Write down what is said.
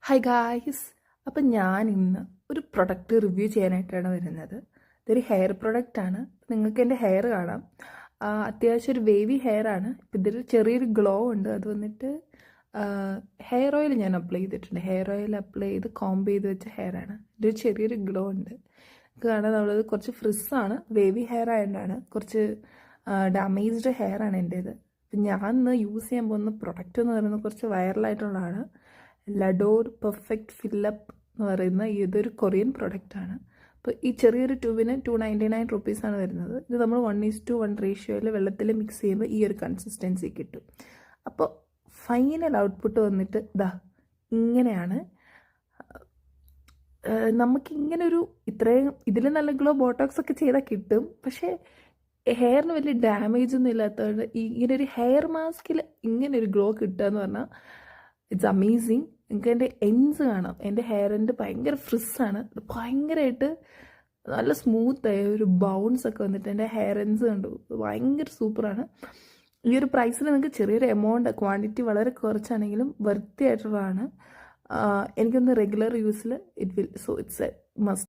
Hi guys. അപ്പം ഞാൻ ഇന്ന് ഒരു പ്രൊഡക്റ്റ് റിവ്യൂ ചെയ്യാനായിട്ടാണ് വരുന്നത്. ഇതൊരു ഹെയർ പ്രൊഡക്റ്റാണ്. നിങ്ങൾക്ക് എൻ്റെ ഹെയർ കാണാം. അത്യാവശ്യം ഒരു വേവി ഹെയർ ആണ്. ഇപ്പം ഇതിൽ ചെറിയൊരു ഗ്ലോ ഉണ്ട്. അത് വന്നിട്ട് ഹെയർ ഓയിൽ ഞാൻ അപ്ലൈ ചെയ്തിട്ടുണ്ട്. ഹെയർ ഓയിൽ അപ്ലൈ ചെയ്ത് കോംബ് ചെയ്ത് വെച്ച ഹെയർ ആണ്. ഇതൊരു ചെറിയൊരു ഗ്ലോ ഉണ്ട്. കാരണം നമ്മളത് കുറച്ച് ഫ്രിസ്സാണ്, വേവി ഹെയർ ആയതുകൊണ്ടാണ്. കുറച്ച് ഡാമേജ്ഡ് ഹെയർ ആണ് എൻ്റേത്. അപ്പം ഞാൻ ഇന്ന് യൂസ് ചെയ്യാൻ പോകുന്ന പ്രൊഡക്റ്റ് എന്ന് പറയുന്നത് കുറച്ച് വൈറലായിട്ടുള്ളതാണ്. ലഡോർ പെർഫെക്റ്റ് ഫില്ലപ്പ് എന്ന് പറയുന്ന ഇതൊരു കൊറിയൻ പ്രൊഡക്റ്റാണ്. അപ്പോൾ ഈ ചെറിയൊരു ട്യൂബിന് 299 റുപ്പീസാണ് വരുന്നത്. ഇത് നമ്മൾ 1:1 റേഷ്യോയിൽ വെള്ളത്തിൽ മിക്സ് ചെയ്യുമ്പോൾ ഈ ഒരു കൺസിസ്റ്റൻസി കിട്ടും. അപ്പോൾ ഫൈനൽ ഔട്ട്പുട്ട് വന്നിട്ട് ഇങ്ങനെയാണ്. നമുക്കിങ്ങനൊരു ഇത്രയും ഇതിൽ നല്ല ഗ്ലോ ബോട്ടോക്സ് ഒക്കെ ചെയ്താൽ കിട്ടും. പക്ഷേ ഹെയറിന് വലിയ ഡാമേജ് ഒന്നും ഇല്ലാത്തതുകൊണ്ട് ഇങ്ങനൊരു ഹെയർ മാസ്കിൽ ഇങ്ങനൊരു ഗ്ലോ കിട്ടുക എന്ന് പറഞ്ഞാൽ ഇറ്റ്സ് അമേസിങ്. എനിക്ക് എൻ്റെ എൻസ് കാണാം. എൻ്റെ ഹെയറിൻ്റെ ഭയങ്കര ഫ്രിസ്സാണ്. ഭയങ്കരമായിട്ട് നല്ല സ്മൂത്തായ ഒരു ബൗൺസ് ഒക്കെ വന്നിട്ട് എൻ്റെ ഹെയർ എൻസ് കണ്ടു. ഭയങ്കര സൂപ്പറാണ്. ഈ ഒരു പ്രൈസിൽ നിങ്ങൾക്ക് ചെറിയൊരു എമൗണ്ട്, ക്വാണ്ടിറ്റി വളരെ കുറച്ചാണെങ്കിലും വർത്തി ആയിട്ടുള്ളതാണ്. എനിക്കൊന്ന് റെഗുലർ യൂസിൽ it will, so it's a must.